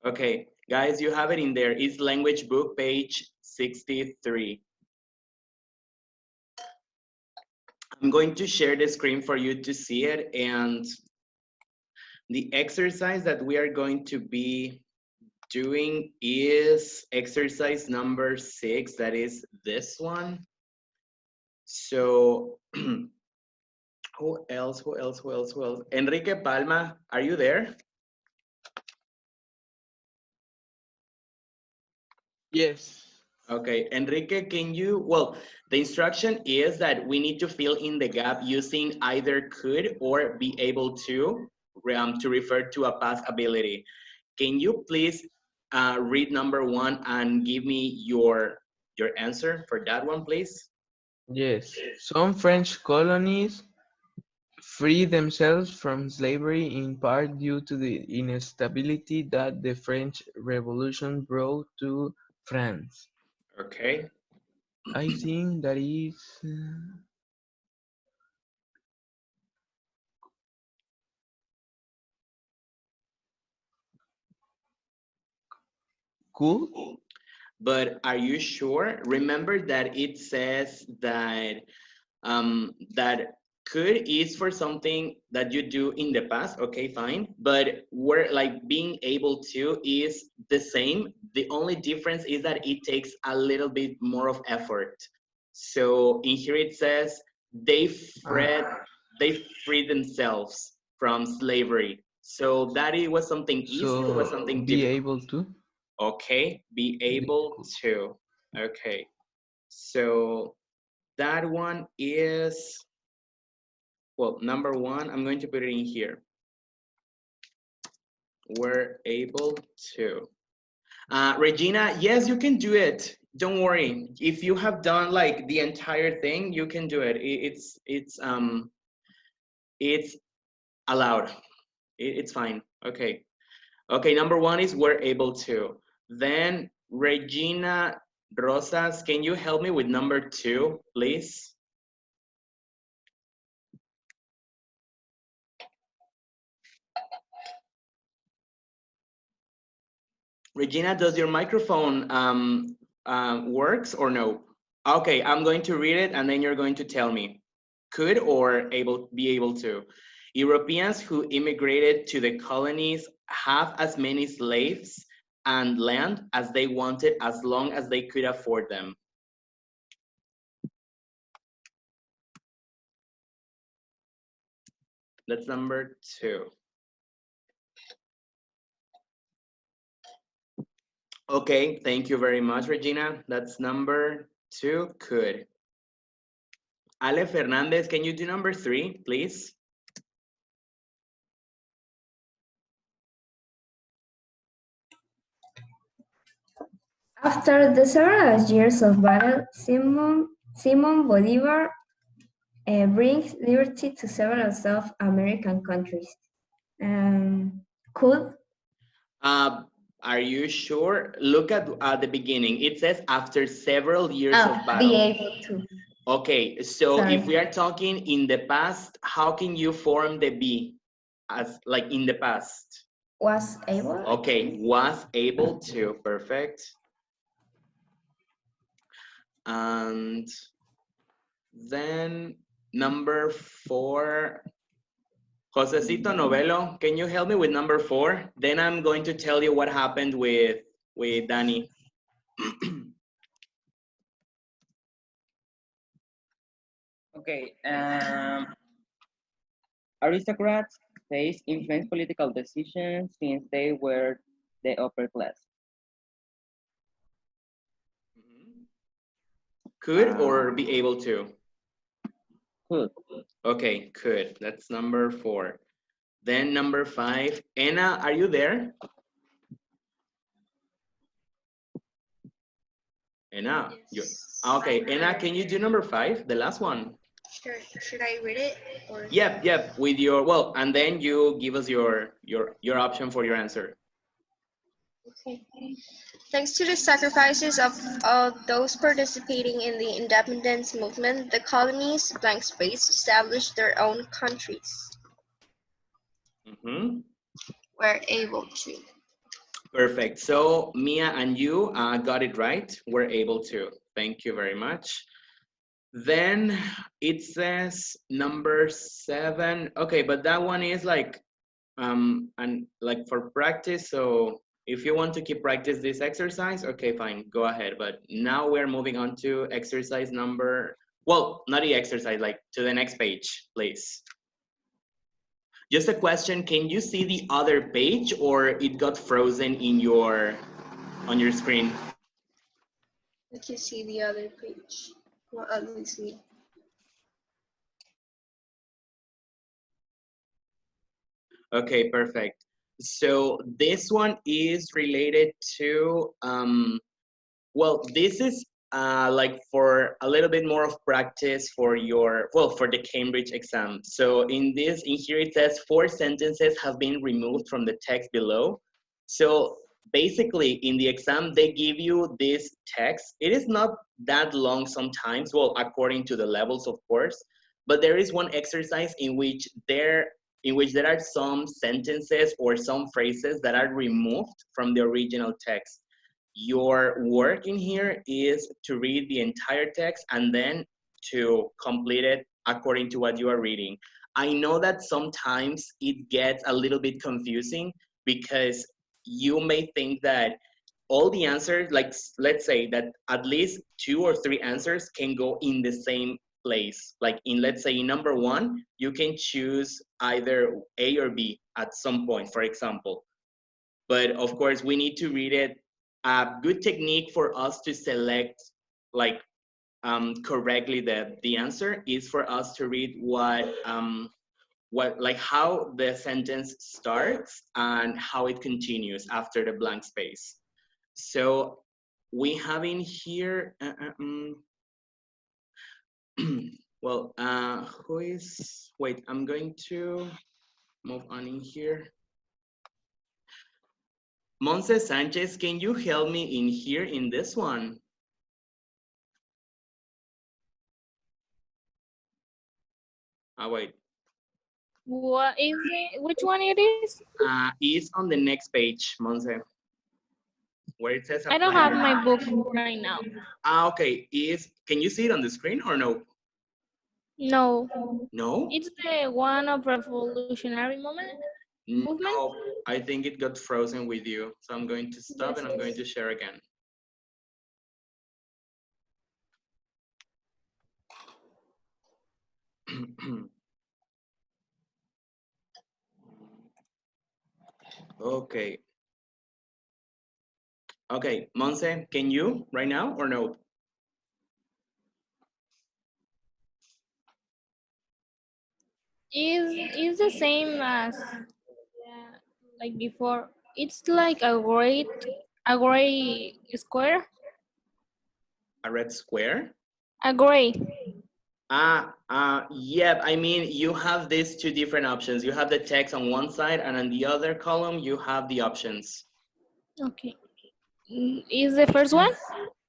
Okay, guys, you have it in there. It's language book, page 63. I'm going to share the screen for you to see it, and the exercise that we are going to be doing is exercise number 6, that is this one. So who else? Enrique Palma, are you there? Yes. Okay, Enrique, can you, well, the instruction is that we need to fill in the gap using either could or be able to refer to a past ability. Can you please read number 1 and give me your answer for that one, please? Yes. Some French colonies freed themselves from slavery in part due to the instability that the French Revolution brought to France. Okay. I think that is cool. But are you sure? Remember that it says that that could is for something that you do in the past. Okay, fine. But we're like being able to is the same. The only difference is that it takes a little bit more of effort. So in here it says they freed Ah, they freed themselves from slavery. So that it was something easy or was so something be difficult? able to. Okay, be Be able cool. to. Okay, so that one is, well, number 1, I'm going to put it in here. We're able to. Regina, yes, you can do it. Don't worry. If you have done like the entire thing, you can do it. It's allowed. It's fine. Okay. Okay, number 1 is we're able to. Then Regina Rosas, can you help me with number 2, please? Regina, does your microphone works or no? Okay, I'm going to read it and then you're going to tell me. Could or be able to. Europeans who immigrated to the colonies have as many slaves and land as they wanted as long as they could afford them. That's number 2. Okay, thank you very much, Regina. That's number 2, could. Ale Fernandez, can you do number 3, please? After the several years of battle, Simon Bolivar brings liberty to several South American countries. Could Uh, are you sure? Look at the beginning. It says after several years of be battle. able to. Okay, so Sorry. if we are talking in the past, how can you form the be as like in the past? Was able. Okay, was able to. Perfect. And then number 4, Josecito Novelo, can you help me with number 4? Then I'm going to tell you what happened with Danny. Okay. Aristocrats faced influence political decisions since they were the upper class. Could or be able to? Could. Okay, could. That's number 4. Then number 5, Anna, are you there? Anna, okay. Anna, can you do number 5, the last one? Sure. Should I read it or? Yep. With your, well, and then you give us your option for your answer. Okay. Thanks to the sacrifices of those participating in the independence movement, the colonies, blank space, established their own countries. Mm-hmm. Were able to. Perfect. So Mia and you got it right. We're able to. Thank you very much. Then it says number 7. Okay, but that one is like and like for practice. So if you want to keep practice this exercise, okay, fine, go ahead. But now we're moving on to exercise number, well, not the exercise, like to the next page, please. Just a question, can you see the other page or it got frozen in your on your screen? I can see the other page. Well, at least me. Okay, perfect. So this one is related to well, this is like for a little bit more of practice for your, well, for the Cambridge exam. So in here it says 4 sentences have been removed from the text below. So basically in the exam, they give you this text. It is not that long sometimes, well, according to the levels, of course, but there is one exercise in which there are some sentences or some phrases that are removed from the original text. Your work in here is to read the entire text and then to complete it according to what you are reading. I know that sometimes it gets a little bit confusing because you may think that all the answers, like let's say that at least 2 or 3 answers can go in the same place. Like in, let's say in number 1, you can choose either A or B at some point, for example. But of course we need to read it. A good technique for us to select like correctly the answer is for us to read what like how the sentence starts and how it continues after the blank space. So we have in here well, who is, wait, I'm going to move on in here. Monse Sanchez, can you help me in here in this one? Wait. What is it? Which one it is? It's on the next page, Monse, where it says I don't have apply. my book right now. Okay. Can you see it on the screen or no? No, No? it's the one of revolutionary movement. No, I think it got frozen with you. So I'm going to stop Yes, and I'm going to share again. Okay. Okay, Monse, can you right now or no? Is the same as like before. It's like a gray square. A red square? A gray. Yeah, I mean, you have these 2 different options. You have the text on one side and on the other column, you have the options. Okay. Is the first one?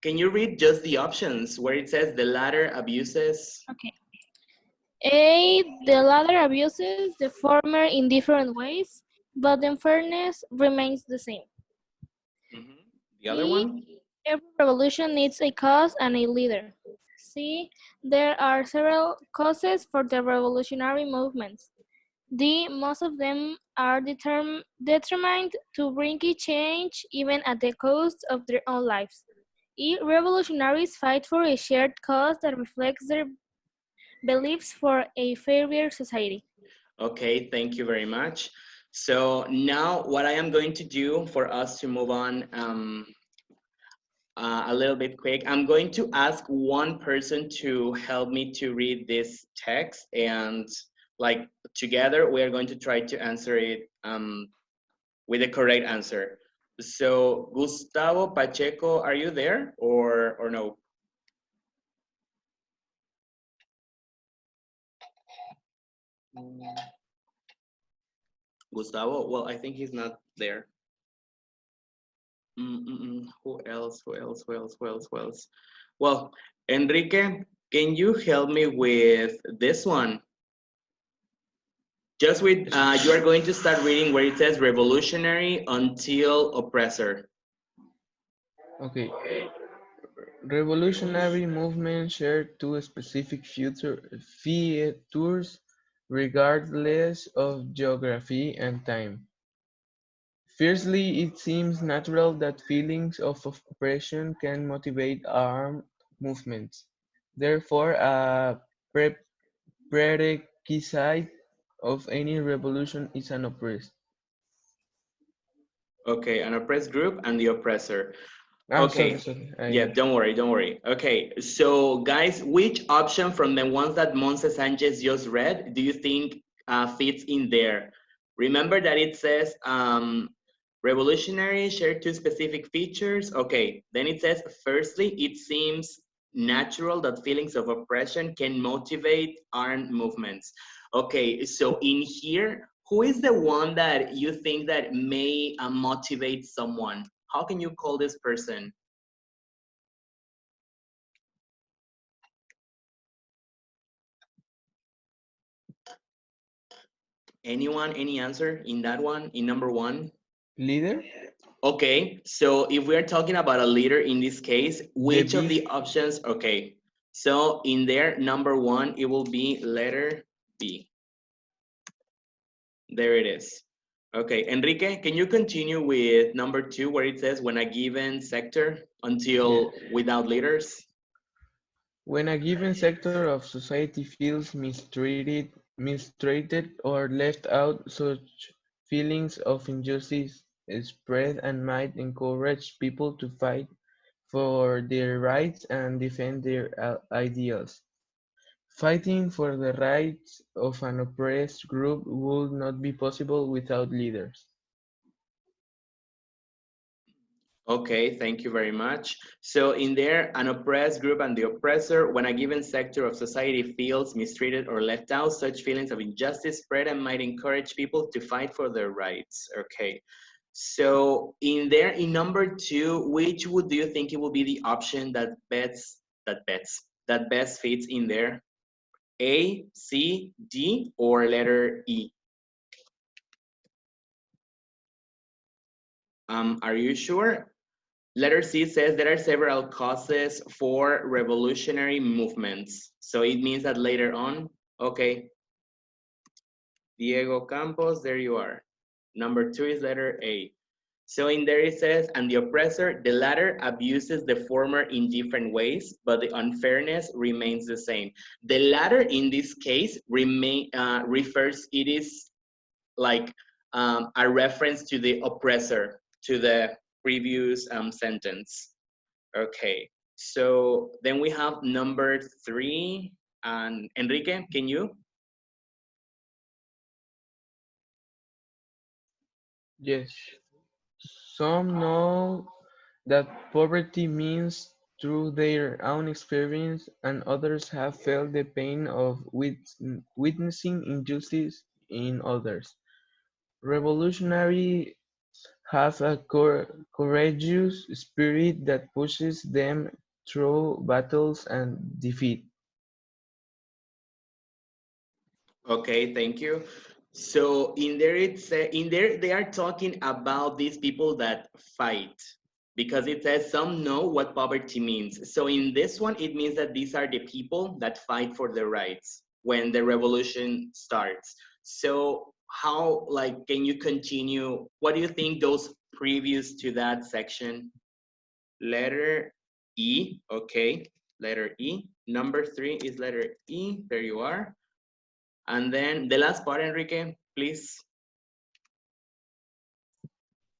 Can you read just the options where it says the latter abuses? Okay. A, the latter abuses the former in different ways, but the unfairness remains the same. The other one? Every revolution needs a cause and a leader. C, there are several causes for the revolutionary movements. D, most of them are determined to bring a change even at the cost of their own lives. E, revolutionaries fight for a shared cause that reflects their beliefs for a fairer society. Okay, thank you very much. So now what I am going to do for us to move on a little bit quick, I'm going to ask one person to help me to read this text, and like together we are going to try to answer it with the correct answer. So Gustavo Pacheco, are you there or no? Gustavo, well, I think he's not there. Who else? Who else? Who else? Who else? Who else? Well, Enrique, can you help me with this one? Just with, you are going to start reading where it says revolutionary until oppressor. Okay. Revolutionary movements share two specific features regardless of geography and time. Firstly, it seems natural that feelings of oppression can motivate armed movements. Therefore, a prerequisite of any revolution is an oppressed. Okay, an oppressed group and the oppressor. Sorry, Okay, sorry. yeah, don't worry, don't worry. Okay, so guys, which option from the ones that Monse Sanchez just read do you think fits in there? Remember that it says revolutionary share two specific features. Okay, then it says, firstly, it seems natural that feelings of oppression can motivate armed movements. Okay, so in here, who is the one that you think that may motivate someone? How can you call this person? Anyone, any answer in that one, in number one? Leader? Okay, so if we're talking about a leader in this case, The which of big the options, okay. So in there, number one, it will be letter B. There it is. Okay, Enrique, can you continue with number two where it says when a given sector until without leaders? When a given sector of society feels mistreated or left out, such feelings of injustice spread and might encourage people to fight for their rights and defend their ideals. Fighting for the rights of an oppressed group would not be possible without leaders. Okay, thank you very much. So in there, an oppressed group and the oppressor, when a given sector of society feels mistreated or left out, such feelings of injustice spread and might encourage people to fight for their rights. Okay. So in there, in number two, which would do you think it will be the option that best fits in there? A, C, D, or letter E? Are you sure? Letter C says there are several causes for revolutionary movements. So it means that later on, okay, Diego Campos, there you are. Number two is letter A. So in there it says, and the oppressor, the latter abuses the former in different ways, but the unfairness remains the same. The latter in this case it is like a reference to the oppressor, to the previous sentence. Okay, so then we have number three. And Enrique, can you? Yes, some know that poverty means through their own experience, and others have felt the pain of witnessing injustice in others. Revolutionaries have a courageous spirit that pushes them through battles and defeat. Okay, thank you. So in there in there they are talking about these people that fight because it says some know what poverty means. So in this one it means that these are the people that fight for their rights when the revolution starts. So how like can you continue? What do you think those previous to that section? Letter E, okay. Letter E. Number three is letter E. There you are. And then the last part, Enrique, please.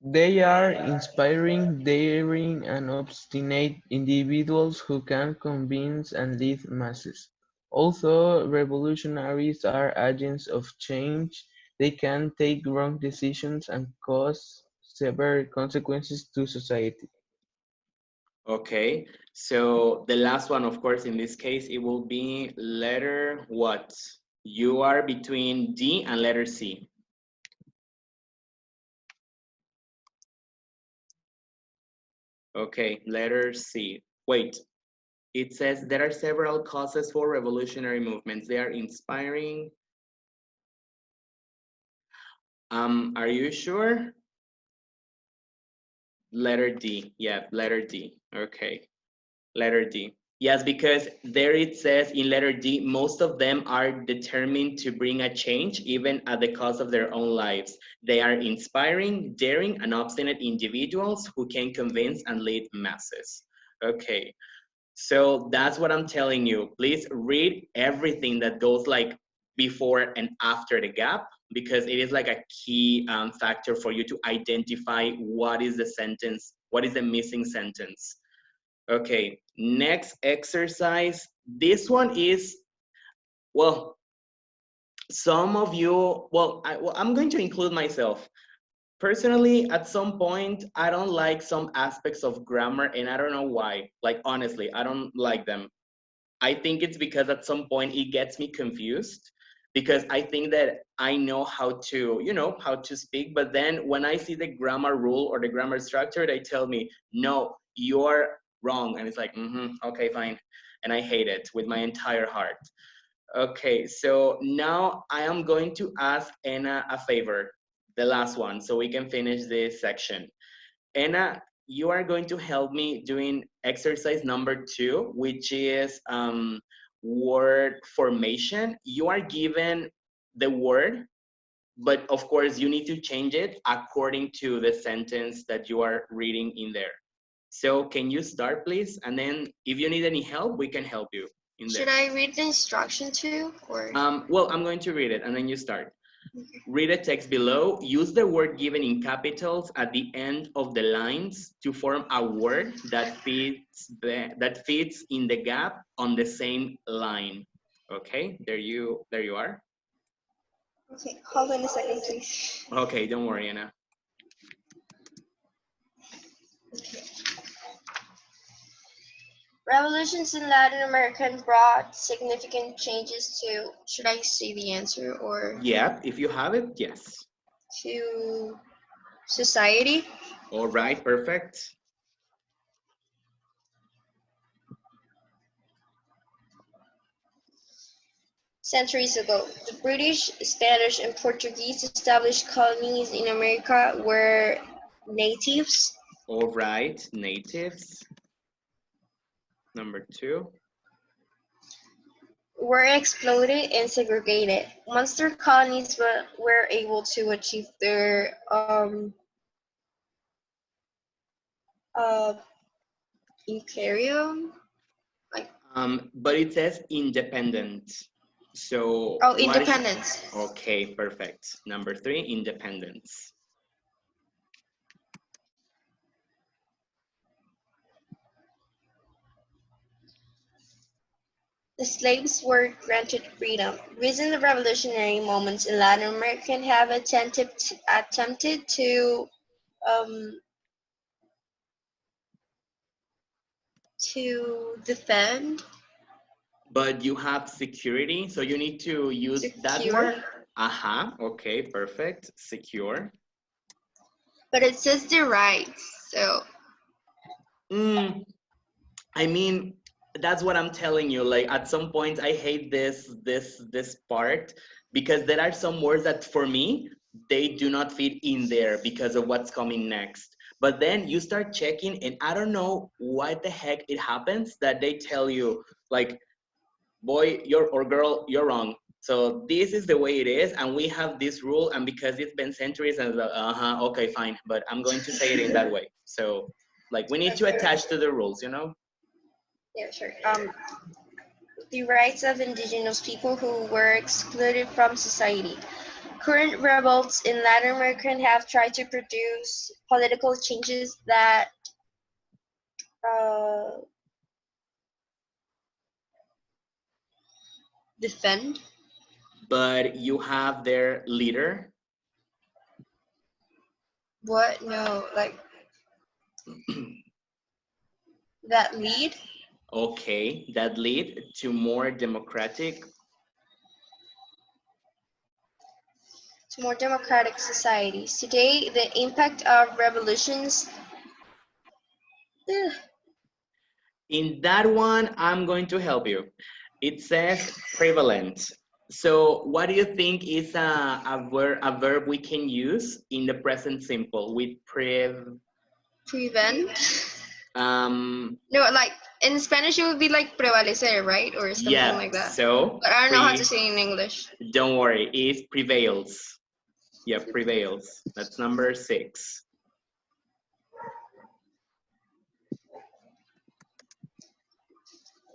They are inspiring, daring, and obstinate individuals who can convince and lead masses. Although revolutionaries are agents of change, they can take wrong decisions and cause severe consequences to society. Okay. So the last one, of course, in this case, it will be letter what? You are between D and letter C. Okay, letter C. Wait, it says there are several causes for revolutionary movements. They are inspiring. Are you sure? Letter D. Yeah, letter D. Okay. Letter D. Yes, because there it says in letter D, most of them are determined to bring a change, even at the cost of their own lives. They are inspiring, daring, and obstinate individuals who can convince and lead masses. Okay, so that's what I'm telling you. Please read everything that goes like before and after the gap, because it is like a key factor for you to identify what is the sentence, what is the missing sentence. Okay, next exercise. This one is, well, some of you, I'm going to include myself. Personally, at some point, I don't like some aspects of grammar, and I don't know why. Like, honestly, I don't like them. I think it's because at some point it gets me confused, because I think that I know how to, how to speak, but then when I see the grammar rule or the grammar structure, they tell me, no, you're wrong. And it's like, okay, fine. And I hate it with my entire heart. Okay, so now I am going to ask Anna a favor, the last one, so we can finish this section. Anna, you are going to help me doing exercise number 2, which is word formation. You are given the word, but of course you need to change it according to the sentence that you are reading in there. So can you start, please? And then if you need any help, we can help you in there. Should I read the instruction too, or? Well, I'm going to read it and then you start. Read the text below. Use the word given in capitals at the end of the lines to form a word that fits in the gap on the same line. Okay, there you are. Okay, hold on a second, please. Okay, don't worry, Anna. Okay. Revolutions in Latin America brought significant changes to, should I say the answer, or? Yeah, if you have it, yes. To society. All right, perfect. Centuries ago, the British, Spanish, and Portuguese established colonies in America where natives. All right, natives. Number 2. Were exploited and segregated. Once their colonies were able to achieve their imperium, like but it says independent. So independence. Okay, perfect. Number 3, independence. The slaves were granted freedom. Recent revolutionary movements in Latin America have attempted to defend. But you have security, so you need to use that word. Okay, perfect. Secure. But it says the rights, so. I mean, that's what I'm telling you. Like at some point, I hate this part, because there are some words that for me they do not fit in there because of what's coming next. But then you start checking, and I don't know why the heck it happens that they tell you like, boy, or girl, you're wrong. So this is the way it is, and we have this rule, and because it's been centuries, and okay, fine, but I'm going to say it in that way. So like we need to attach to the rules, Yeah, sure. The rights of indigenous people who were excluded from society. Current rebels in Latin America have tried to produce political changes that defend. But you have their leader. What? No, like that lead. Okay, that lead to more democratic. To more democratic societies. Today, the impact of revolutions. In that one, I'm going to help you. It says prevalent. So what do you think is a verb we can use in the present simple with Prevent. um No, like in Spanish it would be like prevalecer, right? Or something yeah, like that. so But I don't know how to say it in English. don't worry, it prevails. Yeah, prevails. That's number 6.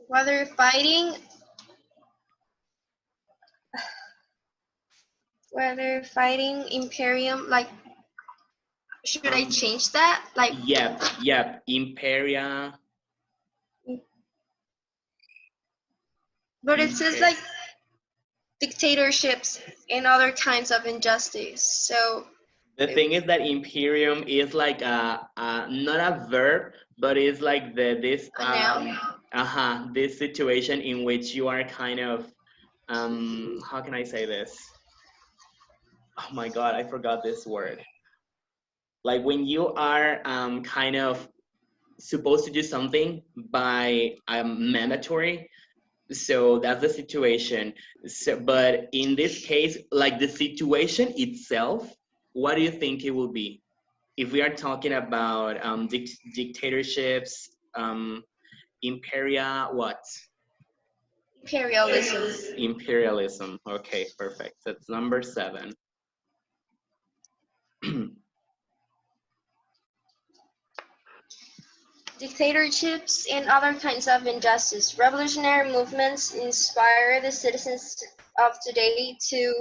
Whether fighting Imperium, like should I change that? Like Yep, Imperia. but it says like dictatorships and other kinds of injustice. So The thing is that imperium is like not a verb, but it's like this a noun. this situation in which you are kind of how can I say this? Oh my god, I forgot this word. Like when you are kind of supposed to do something by mandatory. So that's the situation. So, but in this case, like the situation itself, what do you think it will be? If we are talking about dictatorships, imperia, what? Imperialism. Imperialism. Okay, perfect. That's number 7. Dictatorships and other kinds of injustice. Revolutionary movements inspire the citizens of today to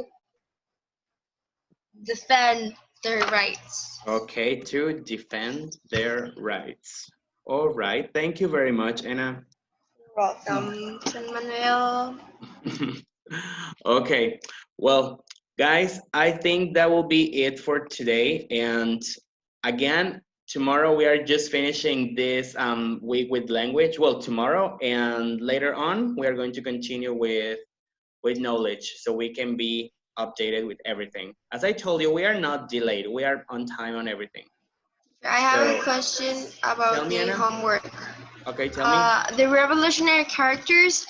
defend their rights. Okay, to defend their rights. All right, thank you very much, Anna. Welcome, San Manuel. Okay, well, guys, I think that will be it for today. And again, tomorrow we are just finishing this week with language. Well, tomorrow and later on, we are going to continue with knowledge so we can be updated with everything. As I told you, we are not delayed. We are on time on everything. I have So, a question tell about me, the Anna. homework. Okay, tell me. The revolutionary characters,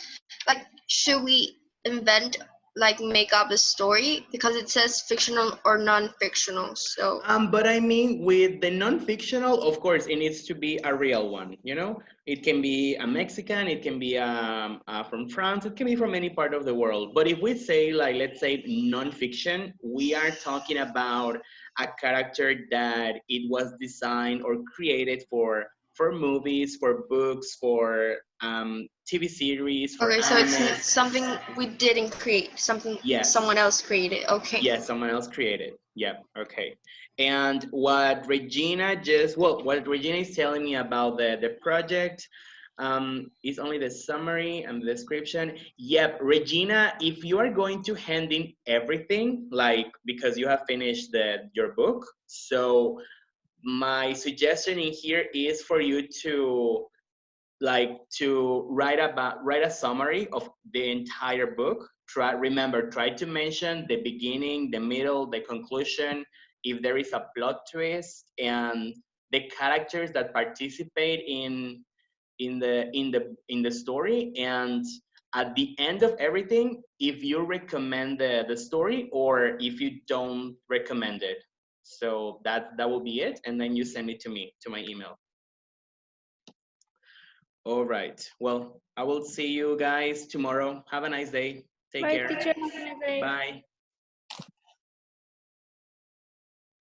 like, should we invent, like, make up a story? Because it says fictional or non-fictional, so. But I mean, with the non-fictional, of course, it needs to be a real one. You know, it can be a Mexican, it can be from France, it can be from any part of the world. But if we say, like, let's say non-fiction, we are talking about a character that it was designed or created for movies, for books, for TV series, for Okay, so it's animes. something we didn't create, something Yes. someone else created. Okay. Yeah, someone else created. Yeah, okay. And what Regina what Regina is telling me about the project is only the summary and the description. Yep, Regina, if you are going to hand in everything, like because you have finished your book, so my suggestion in here is for you to write a summary of the entire book. Try to mention the beginning, the middle, the conclusion, if there is a plot twist, and the characters that participate in the story. And at the end of everything, if you recommend the story or if you don't recommend it. So that will be it, and then you send it to me, to my email. All right. Well, I will see you guys tomorrow. Have a nice day. Take Bye, care. teacher. Have a nice day. Bye.